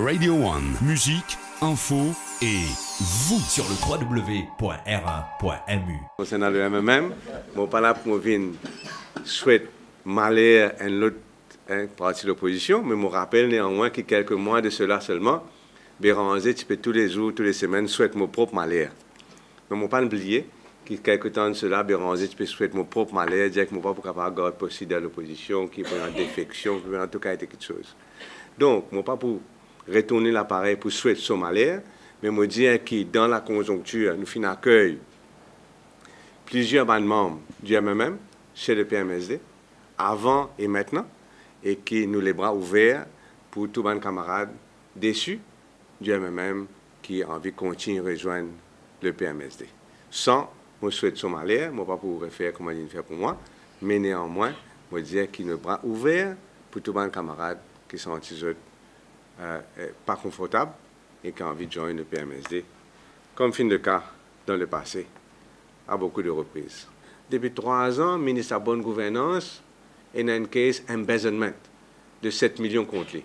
Radio 1, musique, info et vous sur le www.r1.mu. Concernant le MMM, je ne pas là pour venir souhaiter malheur à l'autre parti de l'opposition, mais je me rappelle néanmoins que quelques mois de cela seulement, Béranger, tu peux tous les jours, toutes les semaines, souhaiter mon propre malheur. Mais je ne pas oublier que quelques temps de cela, Béranger, tu peux souhaiter mon propre malheur, dire que je ne suis pas capable de garder possible à l'opposition, qui est en défection, qui peut en tout cas être quelque chose. Donc, je ne suis pas pour retourner l'appareil pour souhaiter son malheur, mais je dire que dans la conjoncture, nous finissons accueillir plusieurs membres du MMM chez le PMSD, avant et maintenant, et qui nous les bras ouverts pour tous les camarades déçus du MMM qui ont envie de continuer à rejoindre le PMSD. Sans, je souhaite son malheur, je ne vais pas pour refaire comme il fait pour moi, mais néanmoins, je dire qu'il nous bras ouverts pour tous les camarades qui sont pas confortables et qui ont envie de joindre le PMSD, comme fin de cas dans le passé, à beaucoup de reprises. Depuis 3 ans, le ministre de la Bonne Gouvernance est dans une case embezzlement de 7 millions contre lui.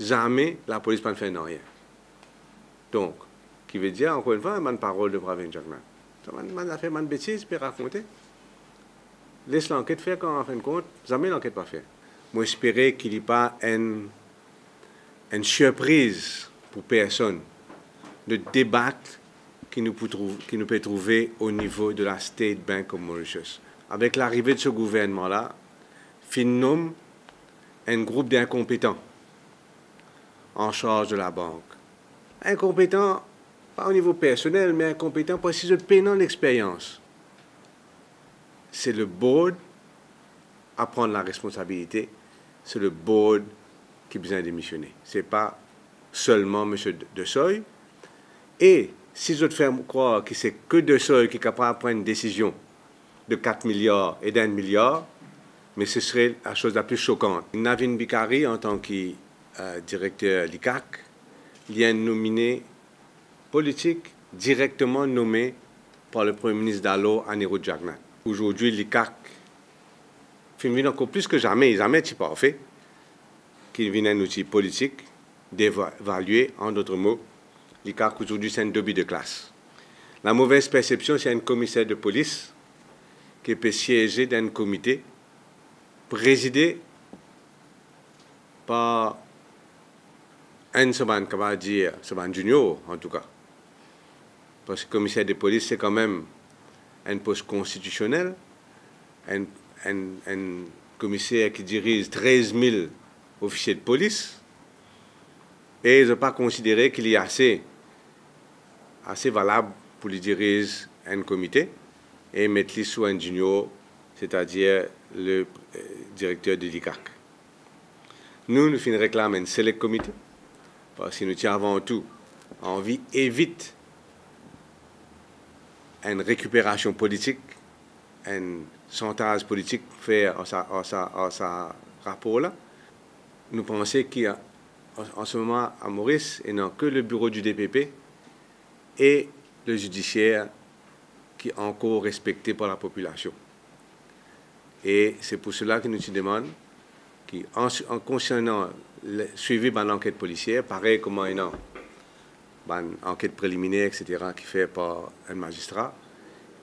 Jamais la police ne fait rien. Donc, qui veut dire, encore une fois, une parole de Pravin Jagnat. Man a fait une bêtise, puis raconter. Laisse l'enquête faire quand, en fin de compte, jamais l'enquête pas faire. Moi, j'espérais qu'il n'y ait pas une surprise pour personne de débattre qui nous peut trouver au niveau de la State Bank of Mauritius. Avec l'arrivée de ce gouvernement-là, fin nomme un groupe d'incompétents en charge de la banque. Incompétents, pas au niveau personnel, mais incompétents parce qu'ils ont peinant l'expérience. C'est le board à prendre la responsabilité, c'est le board qui a besoin de démissionner. Ce n'est pas seulement M. De Soy. Et si je te fais croire que c'est que De Soy qui est capable de prendre une décision de 4 milliards et d'1 milliard, mais ce serait la chose la plus choquante. Navin Bikari, en tant que directeur l'ICAC, il y a un nominé politique directement nommé par le Premier ministre d'Alors, Anirudh Jagnat. Aujourd'hui, l'ICAC fait encore plus que jamais, c'est parfait, qu'il vient un outil politique d'évaluer, en d'autres mots, l'ICAC aujourd'hui c'est un début de classe. La mauvaise perception, c'est un commissaire de police qui peut siéger dans un comité présidé par un Saban, qu'on va dire, Saban Junior en tout cas. Parce que le commissaire de police, c'est quand même un poste constitutionnel, un commissaire qui dirige 13 000 officiers de police, et ils n'ont pas considéré qu'il est assez valable pour lui diriger un comité et mettre lui sous un junior, c'est-à-dire le directeur de l'ICAC. Nous réclamons un select comité, parce que nous tient avant tout envie d'éviter une récupération politique, un chantage politique fait en sa rapport-là. Nous pensons qu'en ce moment, à Maurice, il n'y a que le bureau du DPP et le judiciaire qui est encore respecté par la population. Et c'est pour cela que nous te demandons, en concernant le suivi de l'enquête policière, pareil comme une enquête préliminaire, etc., qui est faite par un magistrat,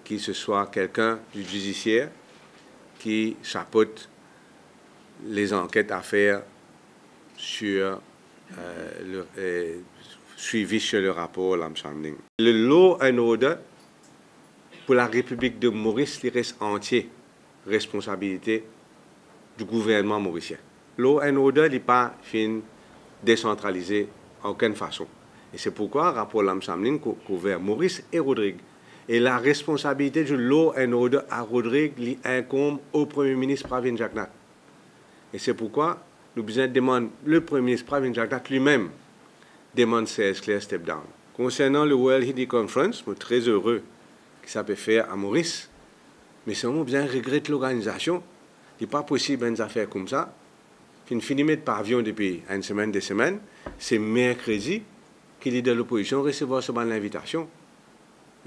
que ce soit quelqu'un du judiciaire qui chapeaute les enquêtes à faire sur le suivi sur le rapport Lamchamning. Le law and order pour la République de Maurice, il reste entier responsabilité du gouvernement mauricien. Law and order n'est pas décentralisé en aucune façon. Et c'est pourquoi le rapport Lamchamning couvert Maurice et Rodrigue. Et la responsabilité du law and order à Rodrigue incombe au Premier ministre Pravin Jagnat. Et c'est pourquoi nous besoin de demander, le Premier ministre Pravin Jagnat lui-même demande ces clear step down. Concernant le World Hidi Conference, je suis très heureux que ça peut faire à Maurice, mais seulement bien regrette l'organisation. Il n'est pas possible une affaire comme ça. Une finimée de pavillon depuis une semaine, 2 semaines, c'est mercredi que les de l'opposition recevoir cette invitation.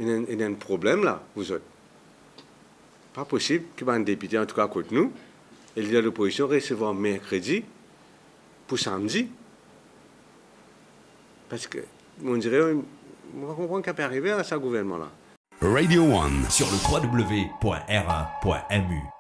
Il y a un problème là, vous autres. Pas possible qu'un député, en tout cas à côté de nous, et les de l'opposition recevoir mercredi pour samedi. Parce que, on dirait, on va comprendre qu'elle peut arriver à ce gouvernement-là. Radio 1. Sur le www.r1.mu.